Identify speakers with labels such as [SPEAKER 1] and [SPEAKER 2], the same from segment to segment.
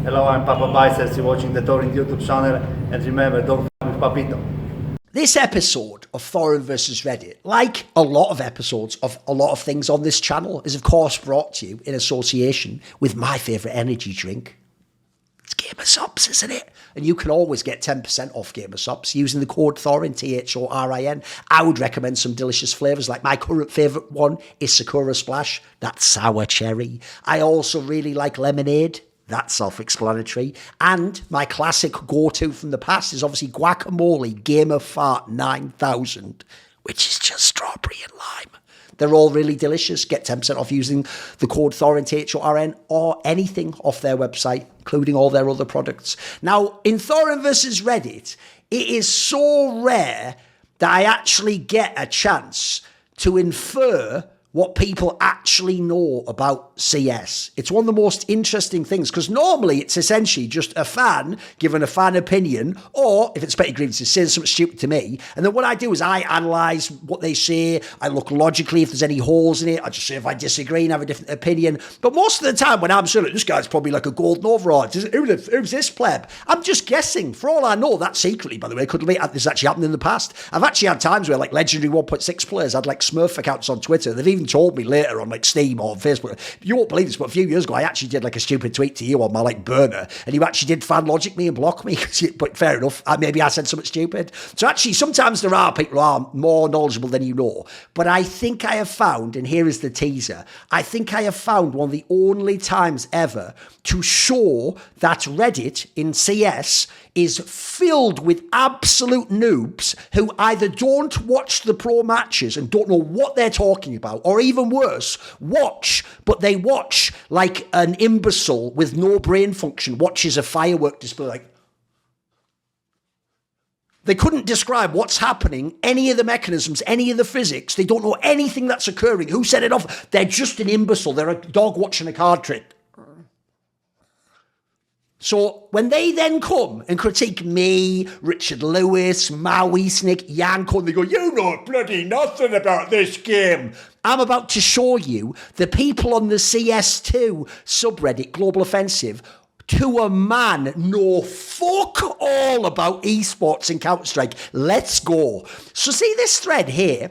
[SPEAKER 1] Hello, I'm Papa Biceps. You're watching the Thorin YouTube channel. And remember, don't f*** with Papito.
[SPEAKER 2] This episode of Thorin vs Reddit, like a lot of episodes of a lot of things on this channel, is of course brought to you in association with my favourite energy drink. It's Gamer Sops, isn't it? And you can always get 10% off Gamer Sops using the code Thorin, Thorin. I would recommend some delicious flavours, like my current favourite one is Sakura Splash, that's sour cherry. I also really like lemonade. That's self-explanatory. And my classic go-to from the past is obviously Guacamole Gamer Fart 9000, which is just strawberry and lime. They're all really delicious. Get 10% off using the code Thorin, Thorin, or anything off their website, including all their other products. Now, in Thorin vs Reddit, it is so rare that I actually get a chance to infer what people actually know about CS. It's one of the most interesting things, because normally it's essentially just a fan giving a fan opinion, or if it's Petty Grievances, saying something stupid to me, and then what I do is I analyse what they say, I look logically if there's any holes in it, I just say if I disagree and have a different opinion. But most of the time when I'm saying, this guy's probably like a golden overall, who's this pleb? I'm just guessing. For all I know, that secretly, by the way, this actually happened in the past. I've actually had times where like legendary 1.6 players had like Smurf accounts on Twitter. They've even told me later on like Steam or Facebook, you won't believe this, but a few years ago I actually did like a stupid tweet to you on my like burner, and you actually did fan logic me and block me. But fair enough, maybe I said something stupid. So actually sometimes there are people who are more knowledgeable than you know, but I think I have found, and here is the teaser, I think I have found one of the only times ever to show that Reddit in CS is filled with absolute noobs who either don't watch the pro matches and don't know what they're talking about, or even worse, watch, but they watch like an imbecile with no brain function watches a firework display. Like, they couldn't describe what's happening, any of the mechanisms, any of the physics. They don't know anything that's occurring. Who set it off? They're just an imbecile. They're a dog watching a card trick. So when they then come and critique me, Richard Lewis, Maui, Snick, Yanko, and they go, you know bloody nothing about this game. I'm about to show you the people on the CS2 subreddit, Global Offensive, to a man know fuck all about esports and Counter-Strike. Let's go. So see this thread here?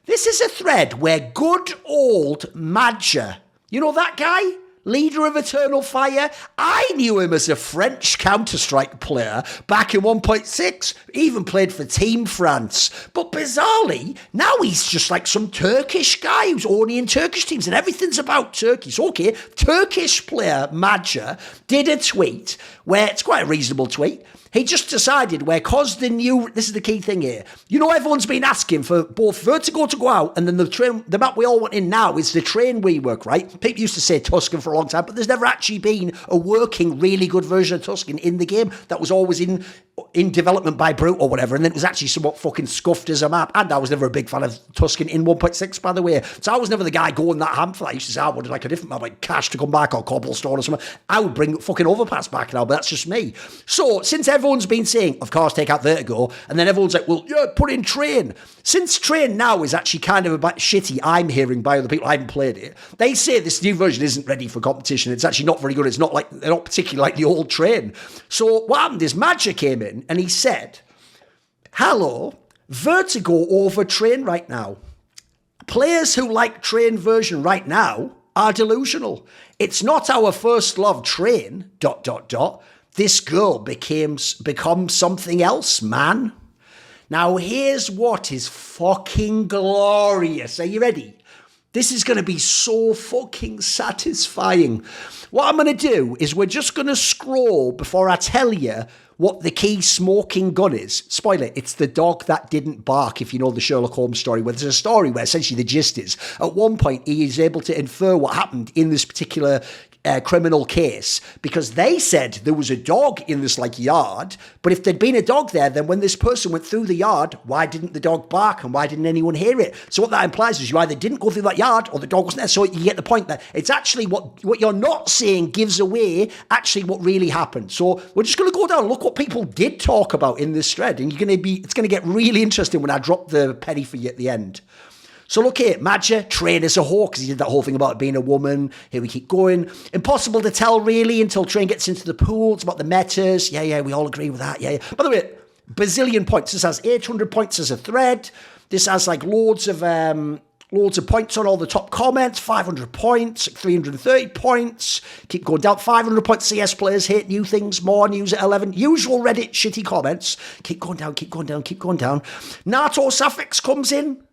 [SPEAKER 2] This is a thread where good old Madja, you know that guy? Leader of Eternal Fire. I knew him as a French Counter-Strike player back in 1.6, even played for Team France. But bizarrely, now he's just like some Turkish guy who's only in Turkish teams and everything's about Turkey. So okay, Turkish player Madja did a tweet where, it's quite a reasonable tweet, he just decided where, cause the new, this is the key thing here, you know everyone's been asking for both Vertigo to go out, and then the map we all want in now is the train rework, right? People used to say Tuscan for a long time, but there's never actually been a working, really good version of Tuscan in the game. That was always in development by Brute or whatever, and then it was actually somewhat fucking scuffed as a map. And I was never a big fan of Tuscan in 1.6, by the way. So I was never the guy going that ham for that. I used to say I wanted like a different map, like Cash to come back or Cobblestone or something. I would bring fucking Overpass back now, but that's just me. So since everyone's been saying, of course, take out Vertigo, and then everyone's like, well, yeah, put in Train. Since Train now is actually kind of a bit shitty, I'm hearing by other people, I haven't played it, they say this new version isn't ready for competition. It's actually not very good. It's not particularly like the old Train. So what happened is Magic came in and he said, hello, Vertigo over Train right now. Players who like Train version right now are delusional. It's not our first love, Train, ... This girl becomes something else, man. Now, here's what is fucking glorious. Are you ready? This is going to be so fucking satisfying. What I'm going to do is we're just going to scroll before I tell you what the key smoking gun is. Spoiler, it's the dog that didn't bark, if you know the Sherlock Holmes story, where there's a story where essentially the gist is, at one point he is able to infer what happened in this particular criminal case, because they said there was a dog in this like yard, but if there'd been a dog there, then when this person went through the yard, why didn't the dog bark and why didn't anyone hear it? So what that implies is you either didn't go through that yard or the dog wasn't there. So you get the point that it's actually what you're not saying gives away actually what really happened. So we're just going to go down and look what people did talk about in this thread, and it's going to get really interesting when I drop the penny for you at the end. So look here, Madger, train as a whore, because he did that whole thing about being a woman. Here we keep going. Impossible to tell, really, until train gets into the pool. It's about the metas. Yeah, we all agree with that. Yeah. By the way, bazillion points. This has 800 points as a thread. This has like loads of points on all the top comments. 500 points, 330 points. Keep going down. 500 points. CS players hate new things. More news at 11. Usual Reddit shitty comments. Keep going down. Nato Suffix comes in.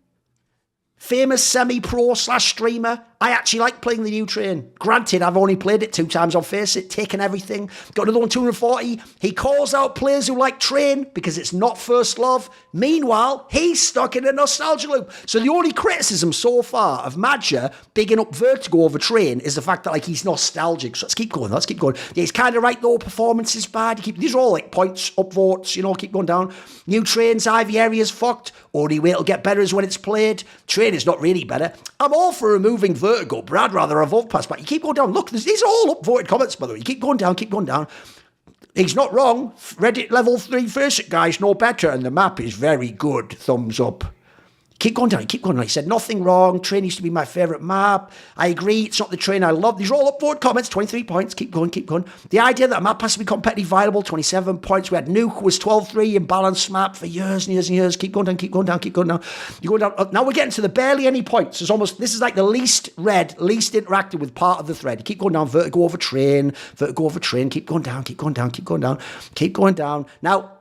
[SPEAKER 2] Famous semi-pro / streamer. I actually like playing the new train. Granted, I've only played it 2 times on Face It, taken everything. Got another one, 240. He calls out players who like train because it's not first love. Meanwhile, he's stuck in a nostalgia loop. So the only criticism so far of Madger bigging up Vertigo over train is the fact that like he's nostalgic. So let's keep going. Yeah, he's kind of right though. Performance is bad. These are all like points, upvotes, keep going down. New trains, Ivy area's fucked. Only way it'll get better is when it's played. Train is not really better. I'm all for removing Vertigo, but I'd rather have Pass back. You keep going down. Look, these are all upvoted comments, by the way. You keep going down. He's not wrong. Reddit level 3 Face It guys know better, and the map is very good. Thumbs up. Keep going down. He said, nothing wrong. Train used to be my favourite map. I agree. It's not the train I love. These are all upvoted comments. 23 points. Keep going. The idea that a map has to be competitively viable. 27 points. We had Nuke was 12-3 in balanced map for years and years. Keep going down. You're going down. Now we're getting to the barely any points. This is like the least read, least interacted with part of the thread. Keep going down. Vertigo over train. Keep going down. Now,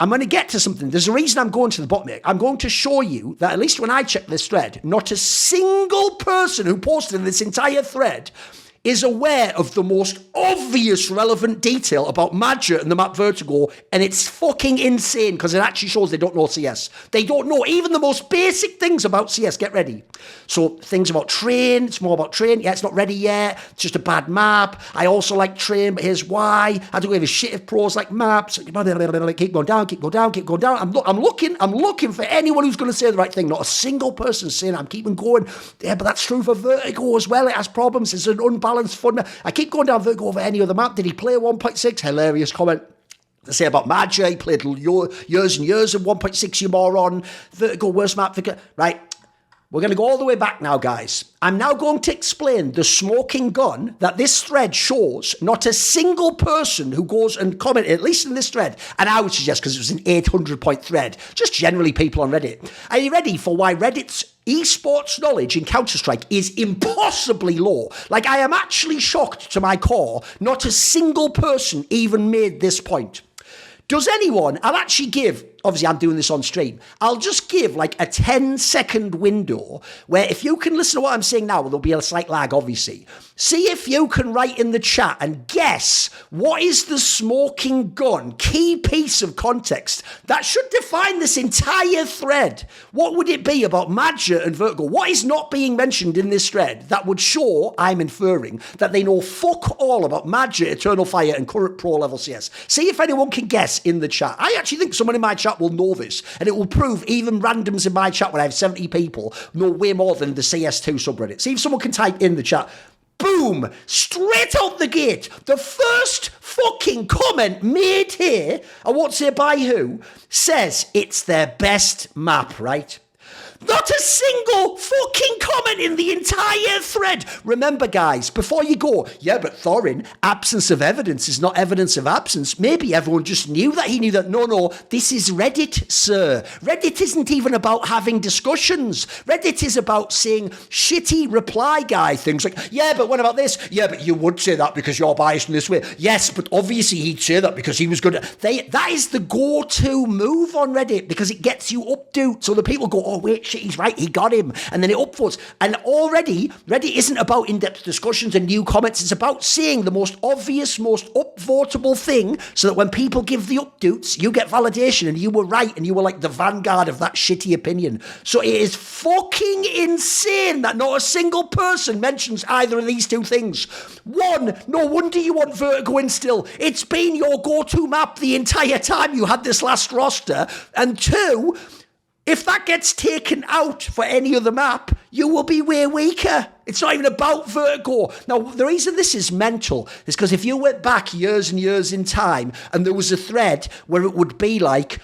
[SPEAKER 2] I'm going to get to something. There's a reason I'm going to the bottom here. I'm going to show you that at least when I check this thread, not a single person who posted this entire thread is aware of the most obvious relevant detail about Madger and the map Vertigo, and it's fucking insane because it actually shows they don't know CS. They don't know even the most basic things about CS. Get ready. So things about train, it's more about train. Yeah, it's not ready yet. It's just a bad map. I also like train, but here's why. I don't give a shit if pros like maps. Keep going down. I'm looking for anyone who's going to say the right thing. Not a single person saying I'm keeping going. Yeah, but that's true for Vertigo as well. It has problems. It's an unbalanced fun. I keep going down Vertigo over any other map. Did he play 1.6? Hilarious comment. To say about Madger, he played years and years of 1.6, you moron. Vertigo, worst map. Right. We're going to go all the way back now, guys. I'm now going to explain the smoking gun that this thread shows. Not a single person who goes and commented, at least in this thread, and I would suggest because it was an 800-point thread, just generally people on Reddit. Are you ready for why Reddit's esports knowledge in Counter-Strike is impossibly low? Like, I am actually shocked to my core. Not a single person even made this point. Does anyone, I'll actually give, obviously I'm doing this on stream, I'll just give like a 10-second window where if you can listen to what I'm saying now, there'll be a slight lag obviously. See if you can write in the chat and guess what is the smoking gun key piece of context that should define this entire thread. What would it be about Madger and Vertigo? What is not being mentioned in this thread that would show, I'm inferring, that they know fuck all about Madger, Eternal Fire and current pro level CS? See if anyone can guess in the chat. I actually think someone in my chat will know this, and it will prove even randoms in my chat when I have 70 people know way more than the CS2 subreddit. See if someone can type in the chat. Boom! Straight out the gate, the first fucking comment made here, I won't say by who, says it's their best map, right? Not a single fucking comment in the entire thread. Remember, guys, before you go, yeah, but Thorin, absence of evidence is not evidence of absence. Maybe everyone just knew that he knew that. No, this is Reddit, sir. Reddit isn't even about having discussions. Reddit is about saying shitty reply guy things like, yeah, but what about this? Yeah, but you would say that because you're biased in this way. Yes, but obviously he'd say that because he was good. That is the go-to move on Reddit because it gets you updo. So the people go, oh, wait, shit, he's right, he got him, and then it upvotes. And already, Reddit isn't about in-depth discussions and new comments, it's about saying the most obvious, most upvotable thing, so that when people give the updates, you get validation, and you were right, and you were like the vanguard of that shitty opinion. So it is fucking insane that not a single person mentions either of these two things. One, no wonder you want Vertigo in still. It's been your go-to map the entire time you had this last roster. And two, if that gets taken out for any other map, you will be way weaker. It's not even about Vertigo. Now, the reason this is mental is because if you went back years and years in time and there was a thread where it would be like,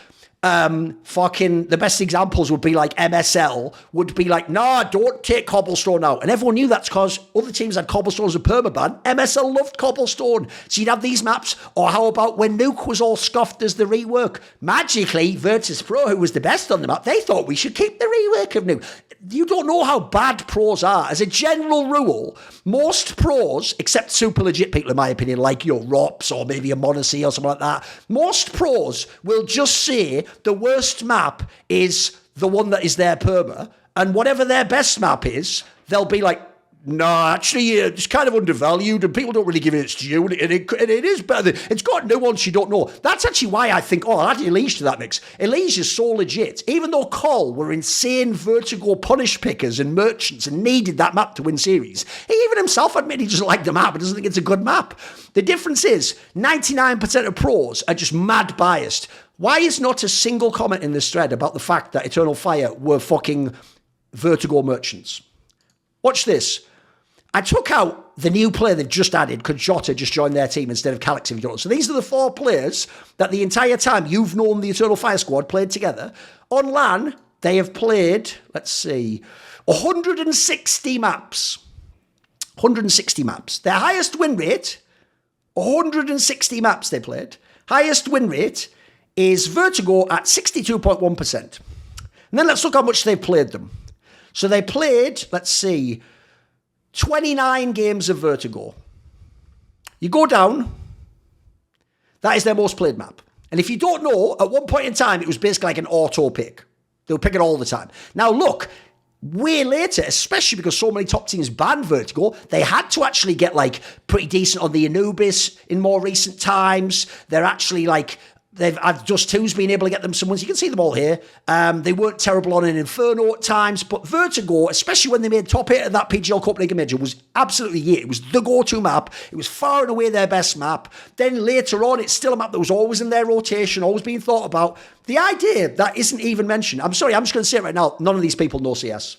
[SPEAKER 2] fucking the best examples would be like MSL would be like, nah, don't take Cobblestone out. And everyone knew that's because other teams had Cobblestone as a permaban. MSL loved Cobblestone. So you'd have these maps. Or how about when Nuke was all scoffed as the rework? Magically, Virtus Pro, who was the best on the map, they thought we should keep the rework of Nuke. You don't know how bad pros are. As a general rule, most pros, except super legit people in my opinion, like your Rops or maybe a Monacy or something like that, most pros will just say the worst map is the one that is their perma, and whatever their best map is, they'll be like, no, actually, it's kind of undervalued and people don't really give it its due, and it is better. It's got nuance you don't know. That's actually why I think, I'll add Elise to that mix. Elise is so legit. Even though Col were insane Vertigo punish pickers and merchants and needed that map to win series, he even himself admitted he doesn't like the map and doesn't think it's a good map. The difference is 99% of pros are just mad biased. Why is not a single comment in this thread about the fact that Eternal Fire were fucking Vertigo merchants? Watch this. I took out the new player they've just added because Jota just joined their team instead of Calix. If you don't know. So these are the 4 players that the entire time you've known the Eternal Fire squad played together. On LAN, they have played, 160 maps. 160 maps. Their highest win rate, 160 maps they played. Highest win rate is Vertigo at 62.1%. And then let's look how much they've played them. So they played, 29 games of Vertigo. You go down, that is their most played map. And if you don't know, at one point in time, it was basically like an auto pick. They would pick it all the time. Now look, way later, especially because so many top teams banned Vertigo, they had to actually get pretty decent on the Anubis in more recent times. They're actually I've just two's been able to get them some wins. You can see them all here. They weren't terrible on an Inferno at times, but Vertigo, especially when they made top 8 of that PGL Cup League Major, was absolutely it. It was the go-to map. It was far and away their best map. Then later on, it's still a map that was always in their rotation, always being thought about. The idea that isn't even mentioned, I'm sorry, I'm just going to say it right now, none of these people know CS.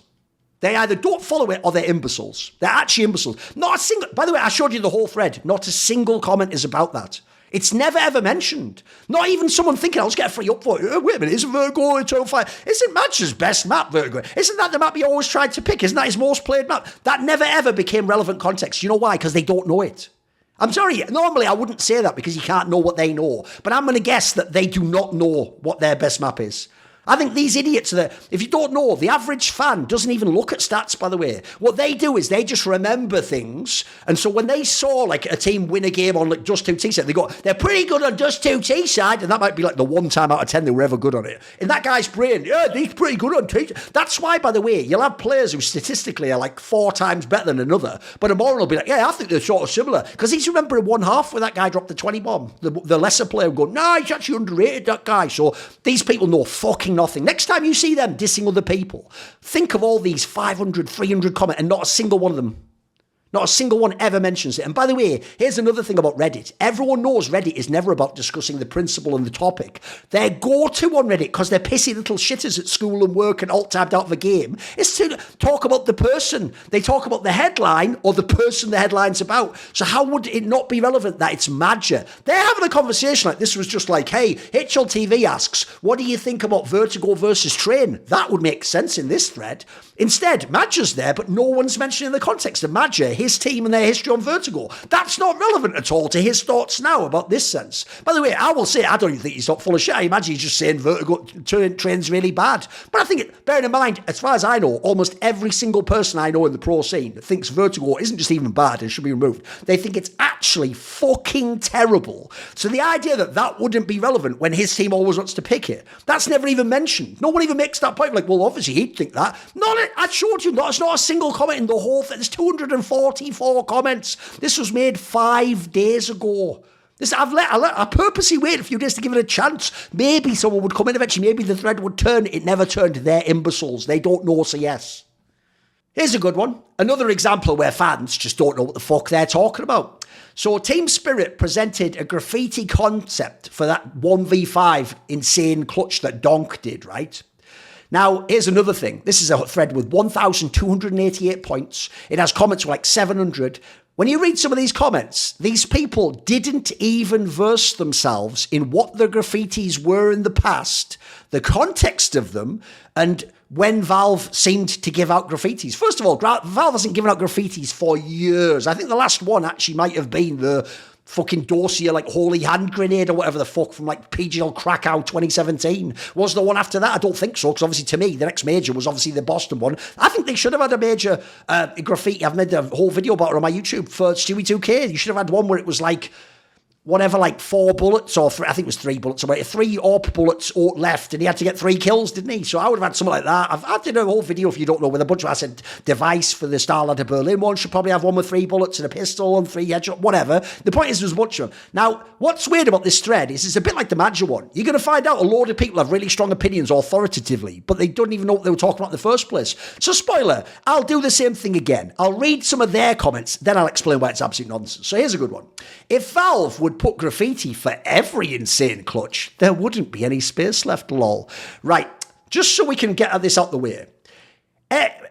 [SPEAKER 2] They either don't follow it or they're imbeciles. They're actually imbeciles. Not a single, by the way, I showed you the whole thread. Not a single comment is about that. It's never ever mentioned. Not even someone thinking, I'll just get a free upvote. Wait a minute, isn't Vertigo Eternal Fire? Isn't Match's best map Vertigo? Isn't that the map he always tried to pick? Isn't that his most played map? That never ever became relevant context. You know why? Because they don't know it. I'm sorry, normally I wouldn't say that because you can't know what they know. But I'm going to guess that they do not know what their best map is. I think these idiots are there. If you don't know, the average fan doesn't even look at stats, by the way. What they do is they just remember things. And so when they saw a team win a game on Just 2 T-side, they go, they're pretty good on Just 2 T-side. And that might be the 1 time out of 10 they were ever good on it. In that guy's brain, yeah, he's pretty good on T-side. That's why, by the way, you'll have players who statistically are 4 times better than another. But a moron will be like, yeah, I think they're sort of similar. Because he's remembering one half where that guy dropped the 20 bomb. The lesser player will go, nah, he's actually underrated, that guy. So these people know fucking nothing. Next time you see them dissing other people, think of all these 500, 300 comments and not a single one of them. Not a single one ever mentions it. And by the way, here's another thing about Reddit. Everyone knows Reddit is never about discussing the principle and the topic. Their go-to on Reddit, because they're pissy little shitters at school and work and alt-tabbed out of a game, is to talk about the person. They talk about the headline or the person the headline's about. So how would it not be relevant that it's Madger? They're having a conversation like this was just like, hey, HLTV asks, what do you think about Vertigo versus Train? That would make sense in this thread. Instead, Madger's there, but no one's mentioning the context of Madger, his team and their history on Vertigo. That's not relevant at all to his thoughts now about this sense. By the way, I will say, I don't even think he's not full of shit. I imagine he's just saying Vertigo Train's really bad. But I think, bearing in mind, as far as I know, almost every single person I know in the pro scene that thinks Vertigo isn't just even bad and should be removed. They think it's actually fucking terrible. So the idea that that wouldn't be relevant when his team always wants to pick it, that's never even mentioned. No one even makes that point. Well, obviously he'd think that. I showed you, it's not a single comment in the whole thing. There's 244 comments. This was made 5 days ago. I purposely waited a few days to give it a chance. Maybe someone would come in eventually. Maybe the thread would turn. It never turned. They're imbeciles. They don't know CS. Here's a good one. Another example where fans just don't know what the fuck they're talking about. So Team Spirit presented a graffiti concept for that 1v5 insane clutch that Donk did, right? Now, here's another thing. This is a thread with 1,288 points. It has comments of 700. When you read some of these comments, these people didn't even verse themselves in what the graffitis were in the past, the context of them, and when Valve seemed to give out graffitis. First of all, Valve hasn't given out graffitis for years. I think the last one actually might have been the fucking dossier, like Holy Hand Grenade or whatever the fuck from like PGL Krakow 2017. Was the one after that? I don't think so, because obviously to me, the next major was obviously the Boston one. I think they should have had a major graffiti. I've made a whole video about it on my YouTube for Stewie 2K. You should have had one where it was like, whatever, like 4 bullets or I think it was 3 bullets, or 3 AWP bullets left, and he had to get 3 kills, didn't he? So I would have had something like that. I did a whole video, if you don't know, with a bunch of, I said, device for the Starladder Berlin one should probably have one with 3 bullets and a pistol and 3 headshot, whatever. The point is, there's a bunch of them. Now, what's weird about this thread is it's a bit like the Magic one. You're going to find out a load of people have really strong opinions authoritatively, but they don't even know what they were talking about in the first place. So spoiler, I'll do the same thing again. I'll read some of their comments, then I'll explain why it's absolute nonsense. So here's a good one. If Valve would put graffiti for every insane clutch, there wouldn't be any space left, lol. Right, just so we can get this out the way.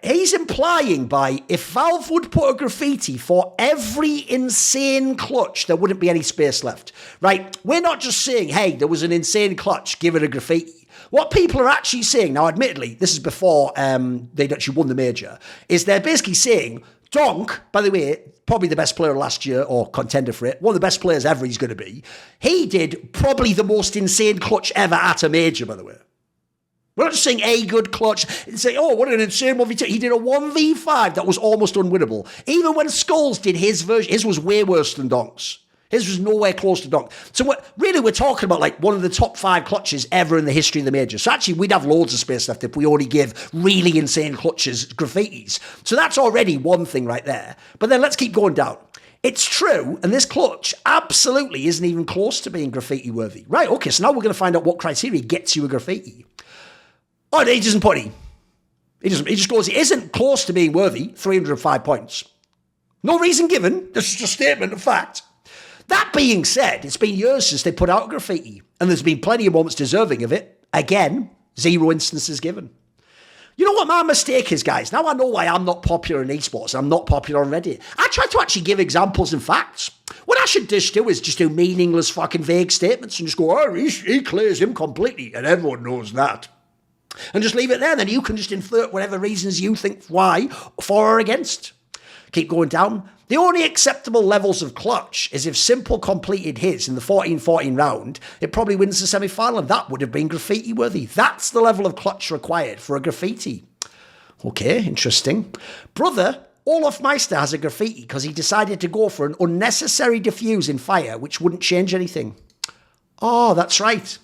[SPEAKER 2] He's implying by, if Valve would put a graffiti for every insane clutch, there wouldn't be any space left. Right, we're not just saying, hey, there was an insane clutch, give it a graffiti. What people are actually saying, now admittedly, this is before they'd actually won the major, is they're basically saying, Donk, by the way, probably the best player last year, or contender for it, one of the best players ever he's going to be. He did probably the most insane clutch ever at a major, by the way. We're not just saying a good clutch and say, oh, what an insane 1v2. He did a 1v5 that was almost unwinnable. Even when Skulls did his version, his was way worse than Donk's. His was nowhere close to Donk. So we're talking about like one of the top 5 clutches ever in the history of the major. So actually, we'd have loads of space left if we only give really insane clutches graffitis. So that's already one thing right there. But then let's keep going down. It's true, and this clutch absolutely isn't even close to being graffiti worthy. Right, okay, so now we're going to find out what criteria gets you a graffiti. Oh, he doesn't put any. He just goes, it isn't close to being worthy, 305 points. No reason given, this is just a statement of fact. That being said, it's been years since they put out graffiti, and there's been plenty of moments deserving of it. Again, 0 instances given. You know what my mistake is, guys? Now I know why I'm not popular in esports, and I'm not popular on Reddit. I try to actually give examples and facts. What I should just do is just do meaningless fucking vague statements and just go, oh, he clears him completely, and everyone knows that. And just leave it there, then you can just insert whatever reasons you think why, for or against. Keep going down. The only acceptable levels of clutch is if Simple completed his in the 14-14 round, it probably wins the semi-final, and that would have been graffiti worthy. That's the level of clutch required for a graffiti. Okay, interesting. Brother, Olaf Meister has a graffiti because he decided to go for an unnecessary diffuse in fire, which wouldn't change anything. Oh, that's right.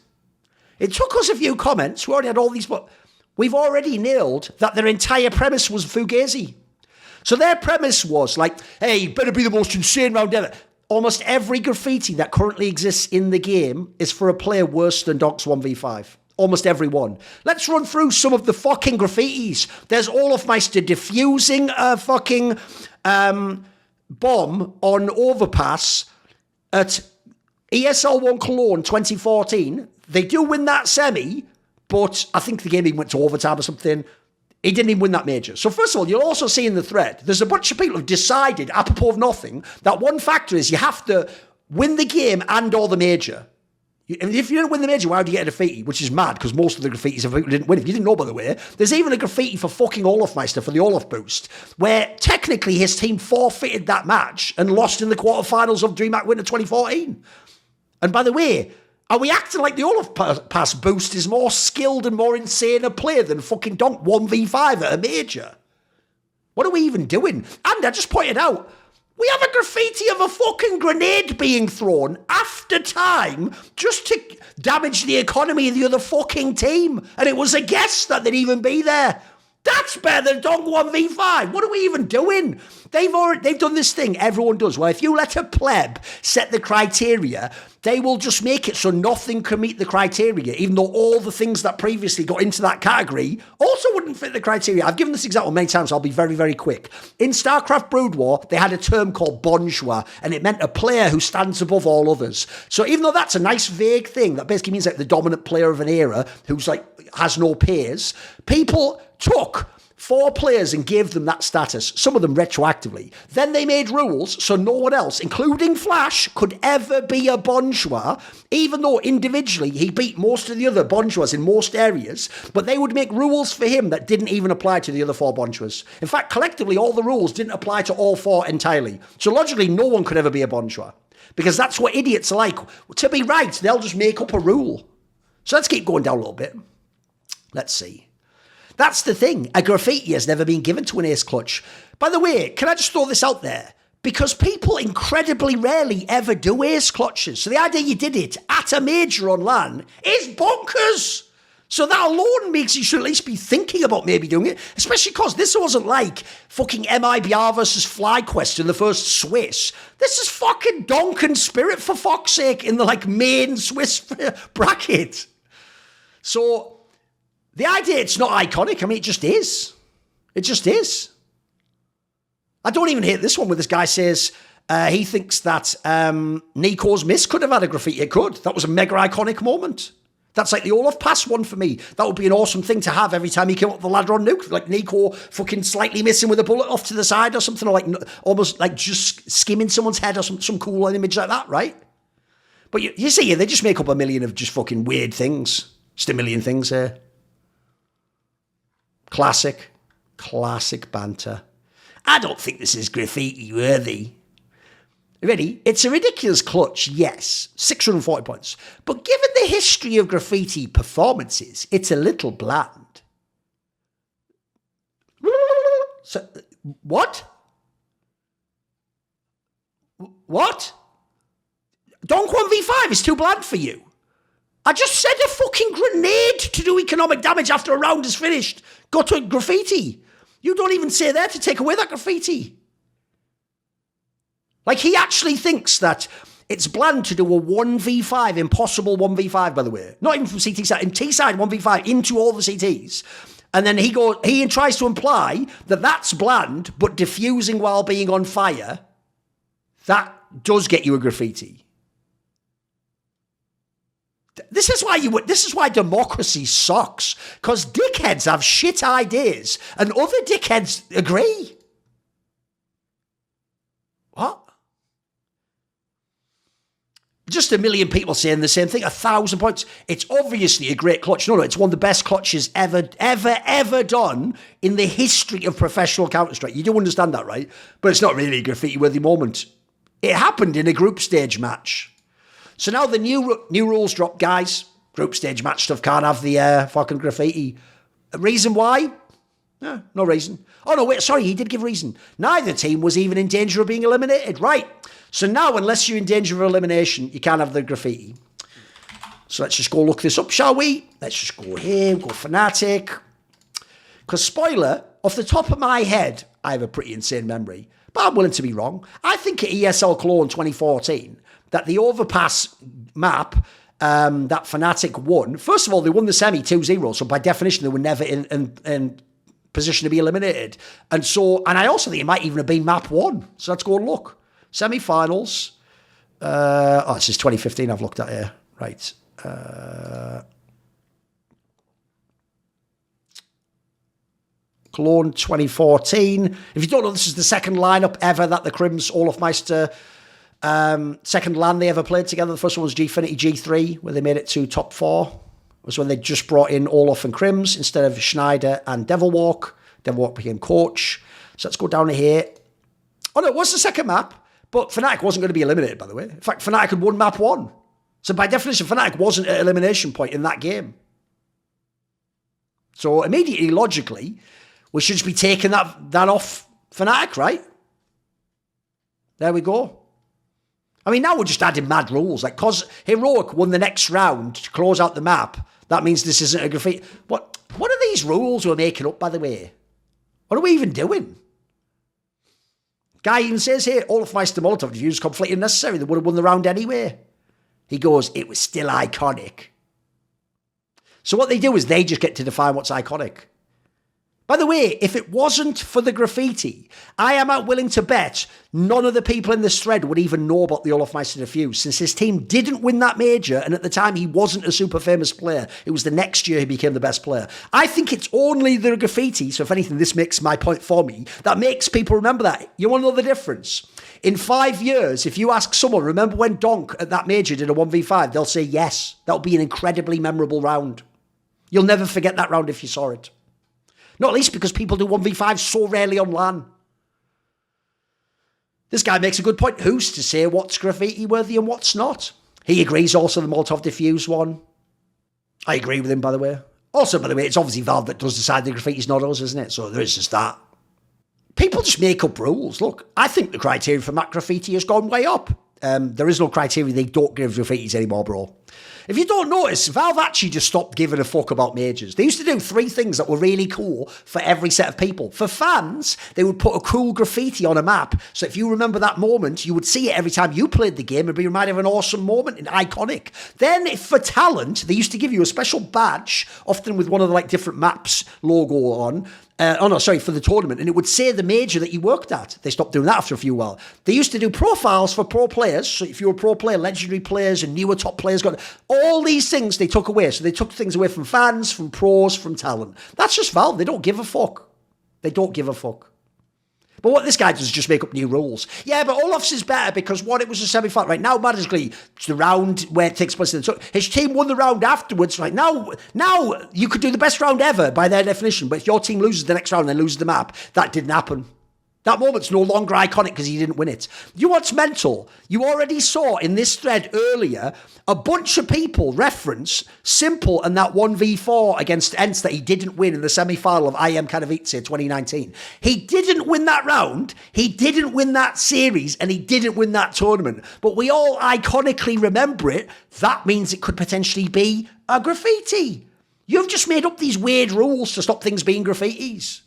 [SPEAKER 2] It took us a few comments. We already had all these, but we've already nailed that their entire premise was Fugazi. So their premise was like, hey, you better be the most insane round ever. Almost every graffiti that currently exists in the game is for a player worse than Donk's 1v5. Almost every one. Let's run through some of the fucking graffitis. There's Olaf Meister diffusing a fucking bomb on overpass at ESL1 Cologne 2014. They do win that semi, but I think the game even went to overtime or something. He didn't even win that major. So first of all, you'll also see in the thread, there's a bunch of people who've decided, apropos of nothing, that one factor is you have to win the game and or the major. If you don't win the major, why do you get a graffiti? Which is mad, because most of the graffitis are people who didn't win. If you didn't know, by the way, there's even a graffiti for fucking Olaf Meister for the Olaf boost, where technically his team forfeited that match and lost in the quarterfinals of DreamHack Winter 2014. And by the way, are we acting like the Olaf Pass boost is more skilled and more insane a player than fucking Donk 1v5 at a major? What are we even doing? And I just pointed out, we have a graffiti of a fucking grenade being thrown after time just to damage the economy of the other fucking team. And it was a guess that they'd even be there. That's better than Donk 1v5. What are we even doing? They've done this thing everyone does, where if you let a pleb set the criteria, they will just make it so nothing can meet the criteria, even though all the things that previously got into that category also wouldn't fit the criteria. I've given this example many times, so I'll be very, very quick. In StarCraft Brood War, they had a term called bonjour, and it meant a player who stands above all others. So even though that's a nice vague thing, that basically means like the dominant player of an era who's like has no peers, people took 4 players and gave them that status, some of them retroactively. Then they made rules so no one else, including Flash, could ever be a Bonjour, even though individually he beat most of the other Bonjours in most areas, but they would make rules for him that didn't even apply to the other 4 Bonjours. In fact, collectively, all the rules didn't apply to all 4 entirely. So logically, no one could ever be a Bonjour, because that's what idiots are like. To be right, they'll just make up a rule. So let's keep going down a little bit. Let's see. That's the thing. A graffiti has never been given to an ace clutch. By the way, can I just throw this out there? Because people incredibly rarely ever do ace clutches. So the idea you did it at a major on LAN is bonkers. So that alone makes you should at least be thinking about maybe doing it. Especially because this wasn't like fucking MIBR versus FlyQuest in the first Swiss. This is fucking Donk and Spirit, for fuck's sake, in the like main Swiss bracket. So the idea it's not iconic, I mean, it just is. It just is. I don't even hate this one where this guy says he thinks that Nico's miss could have had a graffiti. It could. That was a mega iconic moment. That's like the Olaf pass one for me. That would be an awesome thing to have every time he came up the ladder on Nuke. Like Nico fucking slightly missing with a bullet off to the side or something, or like almost like just skimming someone's head or some cool image like that, right? But you see, they just make up a million of just fucking weird things. Just a million things here. Classic banter. I don't think this is graffiti worthy. Ready? It's a ridiculous clutch, yes. 640 points. But given the history of graffiti performances, it's a little bland. So, what? What? Donk 1v5 is too bland for you. I just said a fucking grenade to do economic damage after a round is finished. Go to a graffiti. You don't even say there to take away that graffiti. Like, he actually thinks that it's bland to do a 1v5, impossible 1v5, by the way. Not even from CT side, in T side 1v5 into all the CTs. And then he tries to imply that that's bland, but diffusing while being on fire, that does get you a graffiti. This is why democracy sucks, because dickheads have shit ideas and other dickheads agree. What? Just a million people saying the same thing. 1,000 points. It's obviously a great clutch. No, it's one of the best clutches ever done in the history of professional Counter-Strike. You do understand that, right? But it's not really a graffiti-worthy moment. It happened in a group stage match. So now the new rules drop, guys. Group stage match stuff can't have the fucking graffiti. Reason why? No reason. Oh, no, wait, sorry, he did give reason. Neither team was even in danger of being eliminated. Right. So now, unless you're in danger of elimination, you can't have the graffiti. So let's just go look this up, shall we? Let's just go here, go Fnatic. Because, spoiler, off the top of my head, I have a pretty insane memory, but I'm willing to be wrong. I think at ESL Cologne 2014, that the overpass map that Fnatic won, first of all, they won the semi 2-0, so by definition, they were never in position to be eliminated. And I also think it might even have been map 1. So let's go and look. Semi-finals. This is 2015 I've looked at here. Right. Cologne 2014. If you don't know, this is the second lineup ever that the Crims, Olafmeister, second LAN they ever played together. The first one was Gfinity G3, where they made it to top 4. It was when they just brought in Olaf and Crims instead of Schneider and Devilwalk. Devilwalk became coach. So let's go down to here. Oh no, it was the second map, but Fnatic wasn't going to be eliminated, by the way. In fact, Fnatic had won map 1. So by definition, Fnatic wasn't at elimination point in that game. So immediately, logically, we should just be taking that off Fnatic, right? There we go. I mean, now we're just adding mad rules. Like, because Heroic won the next round to close out the map, that means this isn't a graffiti. What are these rules we're making up, by the way? What are we even doing? Guy even says here, Olafmeister Molotov views completely unnecessary. They would have won the round anyway. He goes, it was still iconic. So what they do is they just get to define what's iconic. By the way, if it wasn't for the graffiti, I am willing to bet none of the people in this thread would even know about the Olofmeister Diffuse, since his team didn't win that major, and at the time he wasn't a super famous player. It was the next year he became the best player. I think it's only the graffiti, so if anything, this makes my point for me, that makes people remember that. You want to know the difference? In 5 years, if you ask someone, remember when Donk at that major did a 1v5, they'll say yes. That'll be an incredibly memorable round. You'll never forget that round if you saw it. Not least because people do 1v5 so rarely on LAN. This guy makes a good point. Who's to say what's graffiti worthy and what's not? He agrees also the Molotov Diffuse one. I agree with him, by the way. Also, by the way, it's obviously Valve that does decide the graffiti's not us, isn't it? So there is just that. People just make up rules. Look, I think the criteria for Mac Graffiti has gone way up. There is no criteria. They don't give graffitis anymore, bro. If you don't notice, Valve actually just stopped giving a fuck about majors. They used to do 3 things that were really cool for every set of people. For fans, they would put a cool graffiti on a map. So if you remember that moment, you would see it every time you played the game and be reminded of an awesome moment and iconic. Then if for talent, they used to give you a special badge, often with one of the like different maps logo on. For the tournament, and it would say the major that you worked at. They stopped doing that after a few while. They used to do profiles for pro players, so if you were a pro player, legendary players and newer top players got all these things they took away. So they took things away from fans, from pros, from talent. That's just Valve. They don't give a fuck. They don't give a fuck. But what this guy does is just make up new rules. Yeah, but Olof's is better because it was a semi-final. Right now, magically, it's the round where it takes place. His team won the round afterwards. Right now you could do the best round ever by their definition. But if your team loses the next round and then loses the map, that didn't happen. That moment's no longer iconic because he didn't win it. You know what's mental? You already saw in this thread earlier a bunch of people reference Simple and that 1v4 against Ents that he didn't win in the semi-final of IM Katowice 2019. He didn't win that round, he didn't win that series, and he didn't win that tournament. But we all iconically remember it. That means it could potentially be a graffiti. You've just made up these weird rules to stop things being graffitis.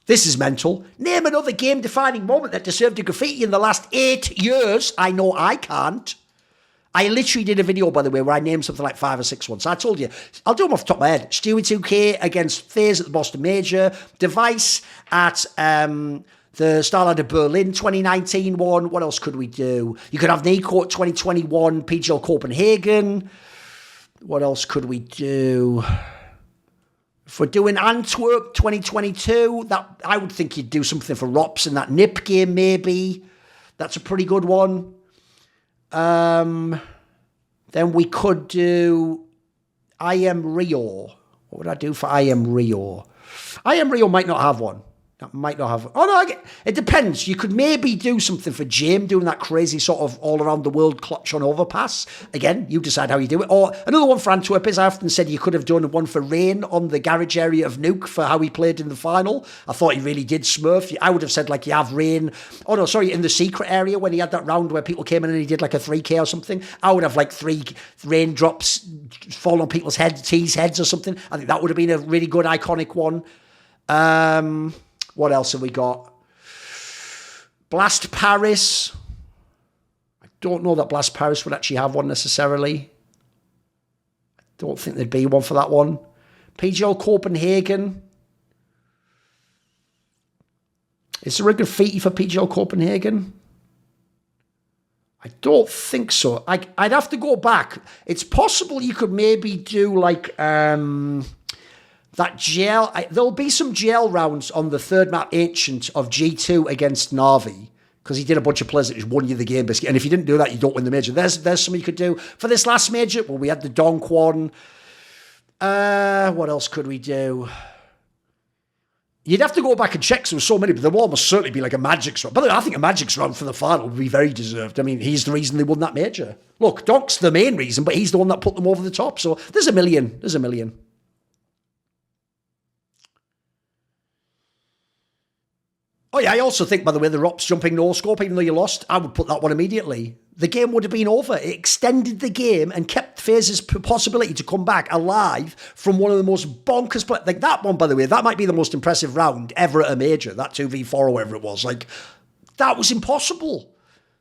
[SPEAKER 2] This is mental. Name another game-defining moment that deserved a graffiti in the last 8 years. I know I can't. I literally did a video, by the way, where I named something like 5 or 6 ones. So I told you, I'll do them off the top of my head. Stewie 2K against FaZe at the Boston Major. Device at the Starlight of Berlin 2019 one. What else could we do? You could have Nico at 2021, PGL Copenhagen. What else could we do? If we're doing Antwerp 2022, that I would think you'd do something for Rops in that NIP game, maybe. That's a pretty good one. Then we could do IM Rio. What would I do for IM Rio? IM Rio might not have one. That might not have... Oh, no, it depends. You could maybe do something for Jim, doing that crazy sort of all-around-the-world clutch on overpass. Again, you decide how you do it. Or another one for Antwerp is I often said you could have done one for Rain on the garage area of Nuke for how he played in the final. I thought he really did smurf. I would have said, like, you have Rain... Oh, no, sorry, in the secret area when he had that round where people came in and he did, like, a 3K or something. I would have, like, 3 raindrops fall on people's heads, T's heads or something. I think that would have been a really good, iconic one. What else have we got? Blast Paris. I don't know that Blast Paris would actually have one necessarily. I don't think there'd be one for that one. PGL Copenhagen. Is there a graffiti for PGL Copenhagen? I don't think so. I'd have to go back. It's possible you could maybe do like... that gel, there'll be some gel rounds on the third map Ancient of G2 against Navi, because he did a bunch of players that just won you the game, basically. And if you didn't do that, you don't win the major. There's something you could do. For this last major, well, we had the Donk one. What else could we do? You'd have to go back and check, so there's so many, but there will almost certainly be like a Magic's round. By the way, I think a Magic's round for the final would be very deserved. I mean, he's the reason they won that major. Look, Donk's the main reason, but he's the one that put them over the top. So there's a million. There's a million. Oh yeah, I also think, by the way, the Rops jumping no scope, even though you lost, I would put that one immediately. The game would have been over. It extended the game and kept FaZe's possibility to come back alive from one of the most bonkers... Like that one, by the way, that might be the most impressive round ever at a major, that 2v4 or whatever it was. Like, that was impossible.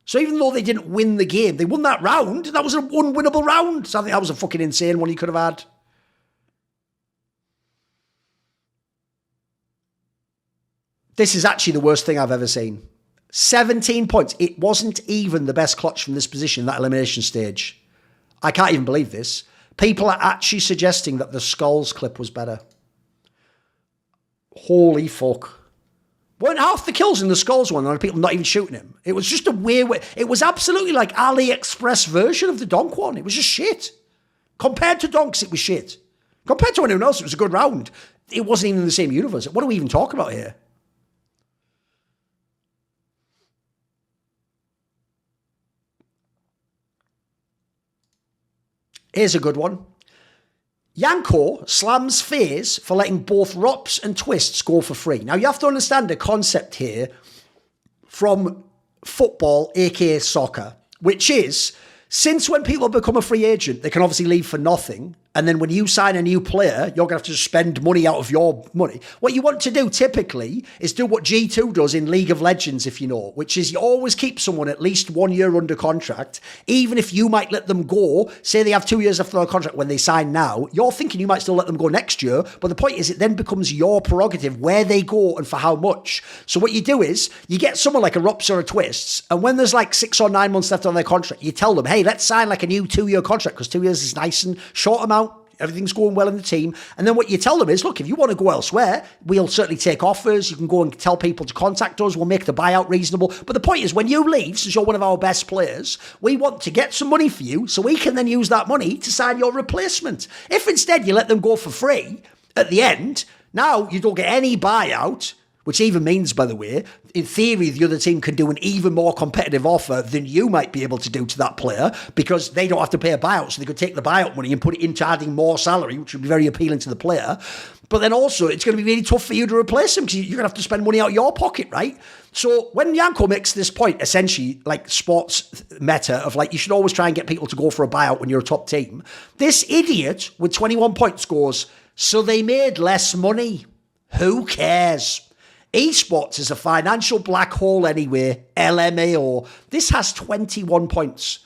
[SPEAKER 2] So even though they didn't win the game, they won that round. That was an unwinnable round. So I think that was a fucking insane one you could have had. This is actually the worst thing I've ever seen. 17 points. It wasn't even the best clutch from this position, that elimination stage. I can't even believe this. People are actually suggesting that the Skulls clip was better. Holy fuck. Weren't half the kills in the Skulls one and people not even shooting him. It was just a weird way. It was absolutely like AliExpress version of the Donk one. It was just shit. Compared to Donks, it was shit. Compared to anyone else, it was a good round. It wasn't even in the same universe. What are we even talking about here? Here's a good one. Yanko slams FaZe for letting both Rops and Twists go for free. Now, you have to understand the concept here from football, aka soccer, which is, since when people become a free agent, they can obviously leave for nothing. And then when you sign a new player, you're going to have to spend money out of your money. What you want to do typically is do what G2 does in League of Legends, if you know, which is you always keep someone at least 1 year under contract, even if you might let them go. Say they have 2 years after their contract when they sign now, you're thinking you might still let them go next year. But the point is it then becomes your prerogative where they go and for how much. So what you do is you get someone like a Rups or a Twists, and when there's like 6 or 9 months left on their contract, you tell them, hey, let's sign like a new 2-year contract because 2 years is nice and short amount. Everything's going well in the team. And then what you tell them is, look, if you want to go elsewhere, we'll certainly take offers. You can go and tell people to contact us. We'll make the buyout reasonable. But the point is, when you leave, since you're one of our best players, we want to get some money for you so we can then use that money to sign your replacement. If instead you let them go for free at the end, now you don't get any buyout, which even means, by the way, in theory, the other team can do an even more competitive offer than you might be able to do to that player because they don't have to pay a buyout. So they could take the buyout money and put it into adding more salary, which would be very appealing to the player. But then also, it's going to be really tough for you to replace him because you're going to have to spend money out of your pocket, right? So when Yanko makes this point, essentially, like sports meta of like, you should always try and get people to go for a buyout when you're a top team. This idiot with 21 points goes, so they made less money. Who cares? Esports is a financial black hole anyway, LMAO. This has 21 points.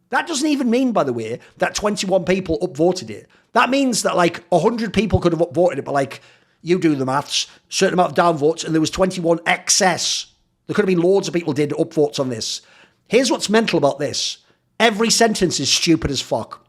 [SPEAKER 2] That doesn't even mean, by the way, that 21 people upvoted it. That means that like 100 people could have upvoted it, but like, you do the maths, certain amount of downvotes, and there was 21 excess. There could have been loads of people did upvotes on this. Here's what's mental about this. Every sentence is stupid as fuck.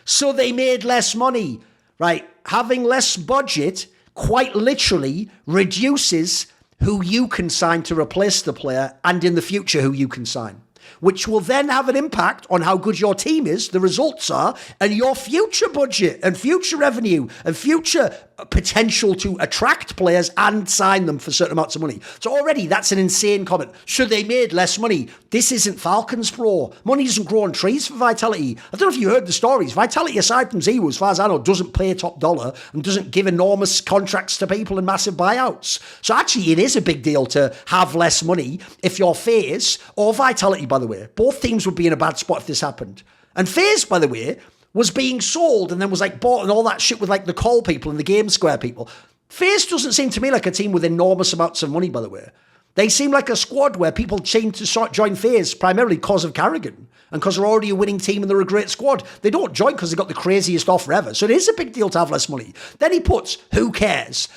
[SPEAKER 2] So they made less money, right? Having less budget quite literally reduces who you can sign to replace the player and in the future who you can sign, which will then have an impact on how good your team is, the results are, and your future budget and future revenue and future potential to attract players and sign them for certain amounts of money. So already that's an insane comment. Should they made less money? This isn't Falcons Pro. Money doesn't grow on trees for Vitality. I don't know if you heard the stories. Vitality, aside from Zero, as far as I know, doesn't pay top dollar and doesn't give enormous contracts to people and massive buyouts. So actually it is a big deal to have less money if you're FaZe or Vitality, by the way. Both teams would be in a bad spot if this happened. And FaZe, by the way, was being sold and then was like bought and all that shit with like the call people and the Game Square people. FaZe doesn't seem to me like a team with enormous amounts of money, by the way. They seem like a squad where people seem to join FaZe primarily because of Carrigan and because they're already a winning team and they're a great squad. They don't join because they've got the craziest offer ever. So it is a big deal to have less money. Then he puts, who cares?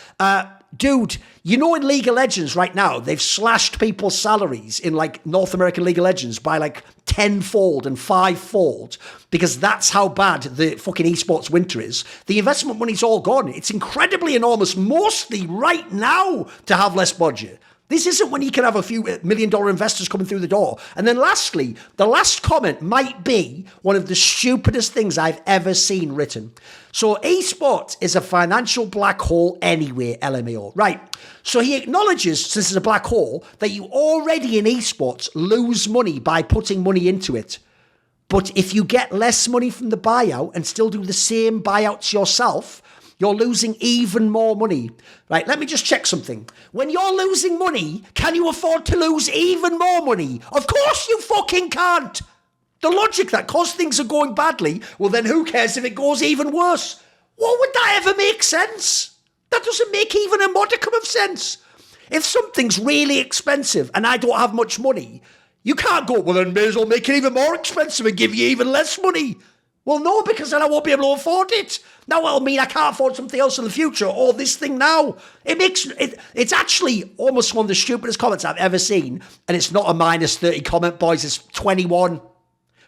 [SPEAKER 2] Dude, you know in League of Legends right now, they've slashed people's salaries in like North American League of Legends by like 10-fold and 5-fold because that's how bad the fucking esports winter is. The investment money's all gone. It's incredibly enormous, mostly right now to have less budget. This isn't when you can have a few $1 million investors coming through the door. And then lastly, the last comment might be one of the stupidest things I've ever seen written. So esports is a financial black hole anyway, LMAO. Right. So he acknowledges, since it's a black hole, that you already in esports lose money by putting money into it. But if you get less money from the buyout and still do the same buyouts yourself, you're losing even more money. Right, let me just check something. When you're losing money, can you afford to lose even more money? Of course you fucking can't. The logic that because things are going badly, well then who cares if it goes even worse? What would that ever make sense? That doesn't make even a modicum of sense. If something's really expensive and I don't have much money, you can't go, well then may as well make it even more expensive and give you even less money. Well, no, because then I won't be able to afford it. Now it'll mean I can't afford something else in the future or this thing now. It's actually almost one of the stupidest comments I've ever seen. And it's not a -30 comment, boys. It's 21.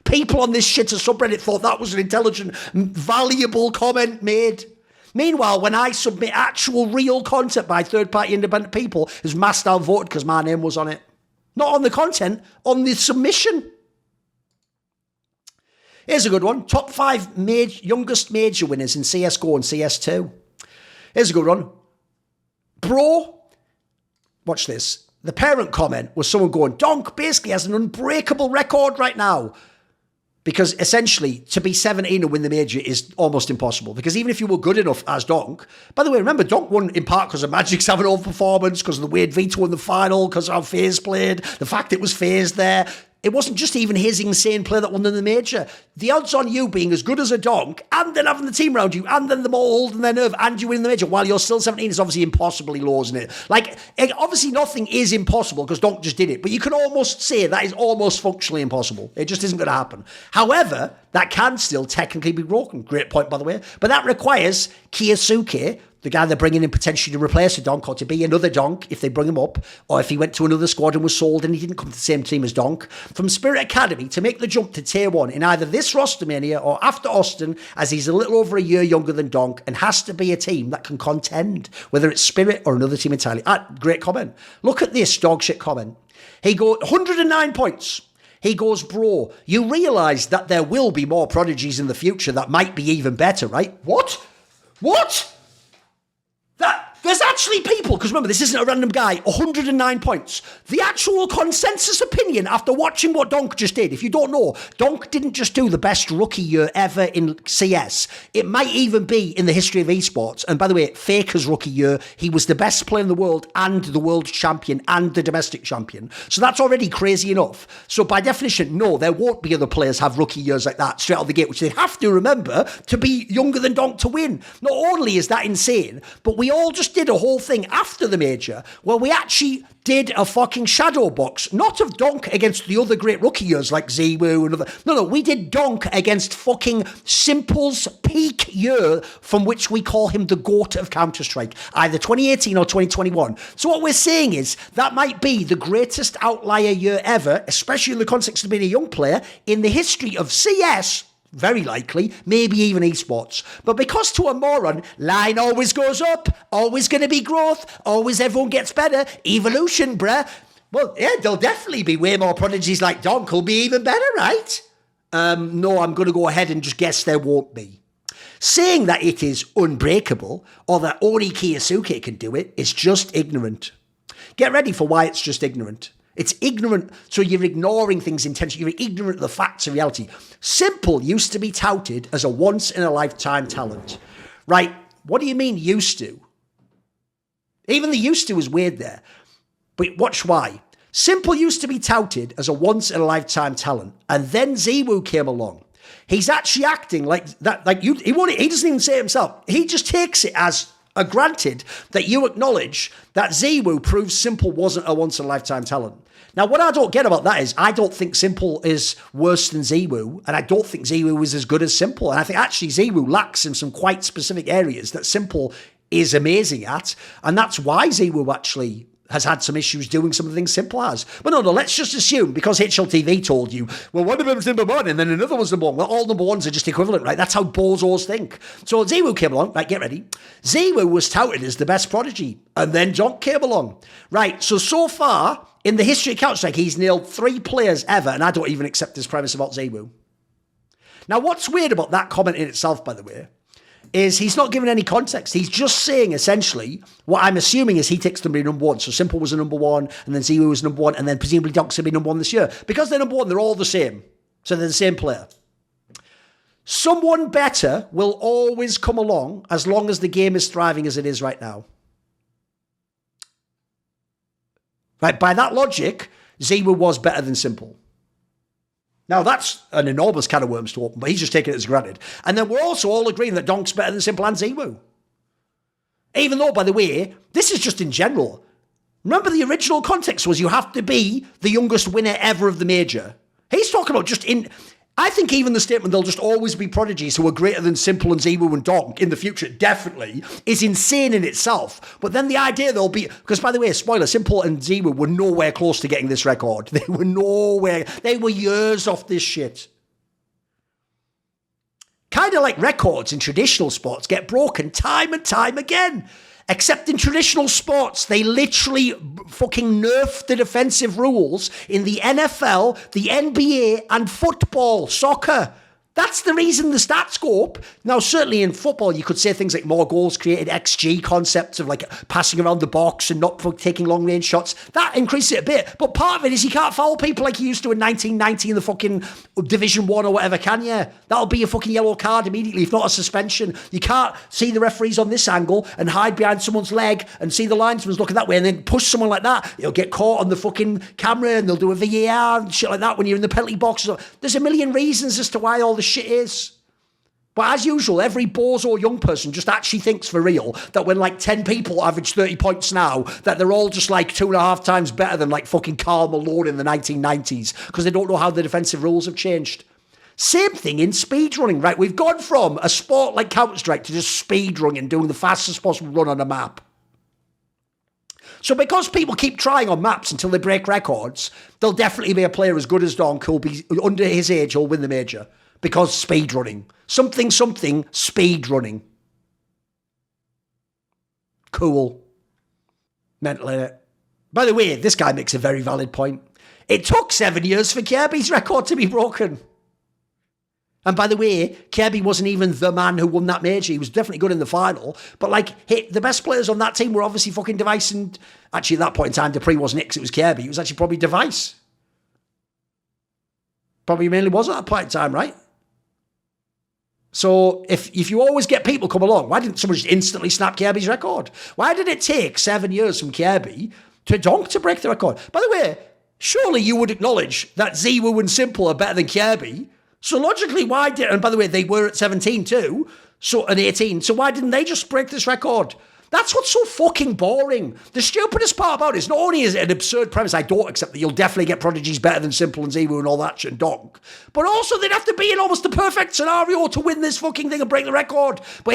[SPEAKER 2] People on this shitter subreddit thought that was an intelligent, valuable comment made. Meanwhile, when I submit actual real content by third-party independent people, it's mass downvoted because my name was on it. Not on the content, on the submission. Here's a good one. Top 5 youngest major winners in CS2 and CS2. Here's a good one. Bro, watch this. The parent comment was someone going, Donk basically has an unbreakable record right now. Because essentially, to be 17 and win the major is almost impossible. Because even if you were good enough as Donk, by the way, remember, Donk won in part because of Magic's having overperformance, because of the weird veto in the final, because of how FaZe played, the fact it was FaZe there. It wasn't just even his insane play that won in the major. The odds on you being as good as a Donk, and then having the team around you, and then them all holding their nerve, and you win the major while you're still 17 is obviously impossibly low, isn't it? Like, obviously nothing is impossible because Donk just did it, but you can almost say that is almost functionally impossible. It just isn't going to happen. However, that can still technically be broken. Great point, by the way. But that requires Keisuke, the guy they're bringing in potentially to replace a Donk, or to be another Donk if they bring him up, or if he went to another squad and was sold and he didn't come to the same team as Donk, from Spirit Academy to make the jump to Tier 1 in either this rostermania or after Austin, as he's a little over a year younger than Donk and has to be a team that can contend, whether it's Spirit or another team entirely. Great comment. Look at this dog shit comment. He got 109 points. He goes, bro, you realise that there will be more prodigies in the future that might be even better, right? What? There's actually people, because remember, this isn't a random guy, 109 points. The actual consensus opinion after watching what Donk just did, if you don't know, Donk didn't just do the best rookie year ever in CS. It might even be in the history of esports. And by the way, Faker's rookie year, he was the best player in the world and the world champion and the domestic champion. So that's already crazy enough. So by definition, no, there won't be other players have rookie years like that straight out of the gate, which they have to remember to be younger than Donk to win. Not only is that insane, but we all just did a whole thing after the major where we actually did a fucking shadow box, not of Donk against the other great rookie years like Ziwu and other. No, we did Donk against fucking Simple's peak year, from which we call him the GOAT of Counter-Strike, either 2018 or 2021. So what we're saying is that might be the greatest outlier year ever, especially in the context of being a young player, in the history of CS. Very likely, maybe even esports. But because to a moron, line always goes up, always going to be growth, always everyone gets better, evolution, bruh. Well, yeah, there'll definitely be way more prodigies like Donk who'll be even better, right? No, I'm going to go ahead and just guess there won't be. Saying that it is unbreakable, or that only Keisuke can do it, is just ignorant. Get ready for why it's just ignorant. It's ignorant, so you're ignoring things intentionally. You're ignorant of the facts of reality. Simple used to be touted as a once-in-a-lifetime talent. Right, what do you mean used to? Even the used to is weird there. But watch why. Simple used to be touted as a once-in-a-lifetime talent, and then Ziwu came along. He's actually acting like that. Like he doesn't even say it himself. He just takes it as granted that you acknowledge that Ziwu proves Simple wasn't a once-in-a-lifetime talent. Now, what I don't get about that is I don't think Simple is worse than Ziwu, and I don't think Ziwu is as good as Simple. And I think actually Ziwu lacks in some quite specific areas that Simple is amazing at, and that's why Ziwu actually has had some issues doing some of the things Simple has. But no, let's just assume, because HLTV told you, well, one of them's number one and then another one's number one. Well, all number ones are just equivalent, right? That's how bozos think. So Ziwu came along, right, get ready. Ziwu was touted as the best prodigy, and then Donk came along. Right, so far, in the history of Counter-Strike, he's nailed 3 players ever, and I don't even accept this premise about Ziwu. Now, what's weird about that comment in itself, by the way, is he's not giving any context. He's just saying, essentially, what I'm assuming is he takes them to be number one. So Simple was a number one, and then Ziwu was number one, and then presumably Donk's going to be number one this year. Because they're number one, they're all the same. So they're the same player. Someone better will always come along as long as the game is thriving as it is right now. Right, by that logic, Ziwu was better than Simple. Now, that's an enormous can of worms to open, but he's just taking it as granted. And then we're also all agreeing that Donk's better than Simple and Ziwu. Even though, by the way, this is just in general. Remember, the original context was you have to be the youngest winner ever of the major. He's talking about just in... I think even the statement there'll just always be prodigies who are greater than Simple and Ziwu and Donk in the future, definitely, is insane in itself. But then the idea there'll be, because by the way, spoiler, Simple and Ziwu were nowhere close to getting this record. They were nowhere, they were years off this shit. Kind of like records in traditional sports get broken time and time again. Except in traditional sports, they literally fucking nerfed the defensive rules in the NFL, the NBA, and football, soccer. That's the reason the stats go up. Now, certainly in football, you could say things like more goals created, XG concepts of like passing around the box and not taking long range shots. That increases it a bit. But part of it is you can't foul people like you used to in 1990 in the fucking Division 1 or whatever, can you? That'll be a fucking yellow card immediately, if not a suspension. You can't see the referees on this angle and hide behind someone's leg and see the linesman's looking that way and then push someone like that. You'll get caught on the fucking camera and they'll do a VAR and shit like that when you're in the penalty box. There's a million reasons as to why all this shit is. But as usual, every bozo young person just actually thinks for real that when like 10 people average 30 points now, that they're all just like 2.5 times better than like fucking Karl Malone in the 1990s because they don't know how the defensive rules have changed. Same thing in speedrunning, right? We've gone from a sport like Counter-Strike to just speedrunning and doing the fastest possible run on a map. So because people keep trying on maps until they break records, there'll definitely be a player as good as Donk who'll be under his age who'll win the major. Because speedrunning. Something, speedrunning. Cool. Mental, innit? By the way, this guy makes a very valid point. It took 7 years for Kirby's record to be broken. And by the way, Kirby wasn't even the man who won that major. He was definitely good in the final. But like, the best players on that team were obviously fucking Device and... Actually, at that point in time, Dupree wasn't it because it was Kirby. It was actually probably Device. Probably mainly was at that point in time, right? So if you always get people come along, why didn't someone just instantly snap Kirby's record? Why did it take 7 years from Kirby to Donk to break the record? By the way, surely you would acknowledge that Ziwu and Simple are better than Kirby. So logically, why did... And by the way, they were at 17 too, and 18. So why didn't they just break this record? That's what's so fucking boring. The stupidest part about it is not only is it an absurd premise, I don't accept that you'll definitely get prodigies better than Simple and Ziwu and all that shit and Donk, but also they'd have to be in almost the perfect scenario to win this fucking thing and break the record. But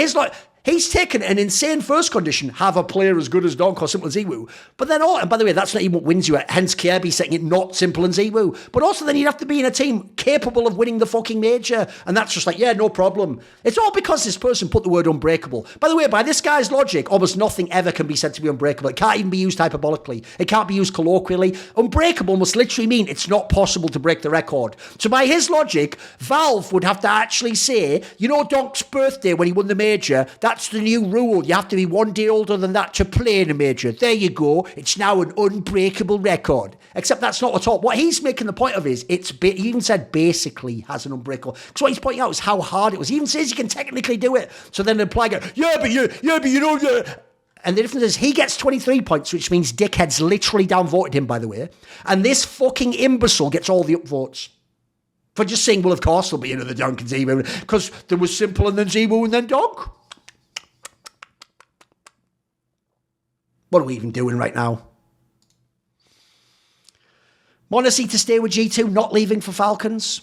[SPEAKER 2] he's taken an insane first condition, have a player as good as Donk or Simple and Ziwu. But then, and by the way, that's not even what wins you, hence Kirby setting it not Simple and Ziwu. But also then you'd have to be in a team capable of winning the fucking major. And that's just like, yeah, no problem. It's all because this person put the word unbreakable. By the way, by this guy's logic, almost nothing ever can be said to be unbreakable. It can't even be used hyperbolically. It can't be used colloquially. Unbreakable must literally mean it's not possible to break the record. So by his logic, Valve would have to actually say, you know, Donk's birthday when he won the major, that's the new rule. You have to be 1 day older than that to play in a major. There you go. It's now an unbreakable record. Except that's not at all. What he's making the point of is, he even said basically has an unbreakable. Because what he's pointing out is how hard it was. He even says you can technically do it. So then the reply goes, yeah, but you know... And the difference is he gets 23 points, which means dickheads literally downvoted him, by the way. And this fucking imbecile gets all the upvotes. For just saying, well, of course there'll be another Donk and Ziwu. Because there was Simple and then Ziwu and then Donk. What are we even doing right now? Monacy to stay with G2, not leaving for Falcons.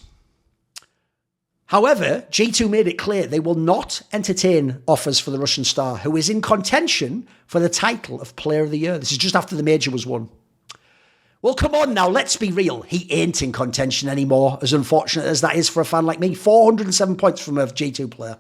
[SPEAKER 2] However, G2 made it clear they will not entertain offers for the Russian star, who is in contention for the title of Player of the Year. This is just after the major was won. Well, come on now, let's be real. He ain't in contention anymore, as unfortunate as that is for a fan like me. 407 points from a G2 player.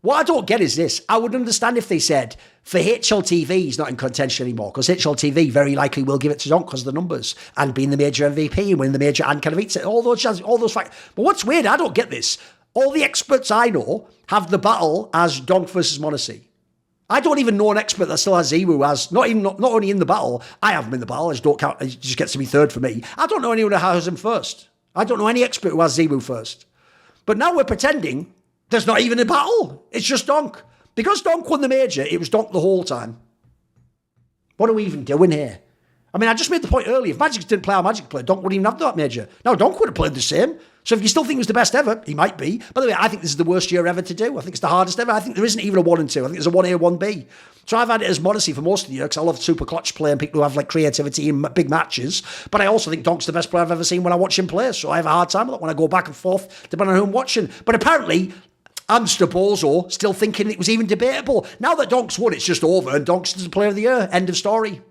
[SPEAKER 2] What I don't get is this. I would understand if they said, for HLTV, he's not in contention anymore, because HLTV very likely will give it to Donk because of the numbers, and being the major MVP, and winning the major and kind of eats it, all those facts. But what's weird, I don't get this. All the experts I know have the battle as Donk versus Monacy. I don't even know an expert that still has Ziwu as, not only in the battle, I have him in the battle, I just don't count, it just gets to be third for me. I don't know anyone who has him first. I don't know any expert who has Ziwu first. But now we're pretending there's not even a battle. It's just Donk. Because Donk won the major, it was Donk the whole time. What are we even doing here? I mean, I just made the point earlier. If Magic didn't play how Magic played, Donk wouldn't even have that major. Now, Donk would have played the same. So if you still think it was the best ever, he might be. By the way, I think this is the worst year ever to do. I think it's the hardest ever. I think there isn't even a 1 and 2. I think there's a 1A, 1B. So I've had it as modesty for most of the year because I love super clutch play and people who have like creativity in big matches. But I also think Donk's the best player I've ever seen when I watch him play. So I have a hard time with it when I go back and forth, depending on who I'm watching. But apparently, I'm just a bozo, still thinking it was even debatable. Now that Donk's won, it's just over and Donk's the player of the year. End of story.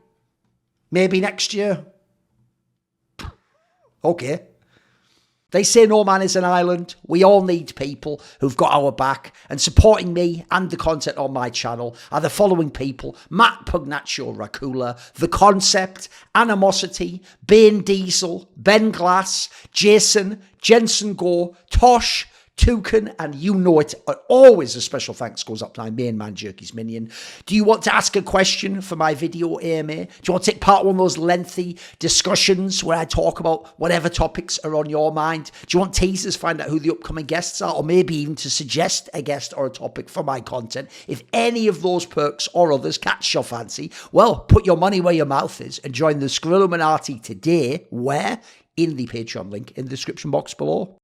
[SPEAKER 2] Maybe next year. Okay. They say no man is an island. We all need people who've got our back. And supporting me and the content on my channel are the following people: Matt Pugnatio Rajcula, The Concept, Animosity, Banediesel, Ben Glass, Jasun, Jensen Goh, Tosh, Torin, and you know it. Always a special thanks goes up to my main man, Jerky's Minion. Do you want to ask a question for my video AMA? Do you want to take part in one of those lengthy discussions where I talk about whatever topics are on your mind? Do you want teasers, find out who the upcoming guests are, or maybe even to suggest a guest or a topic for my content? If any of those perks or others catch your fancy, well, put your money where your mouth is and join the Skrilluminati today, where? In the Patreon link in the description box below.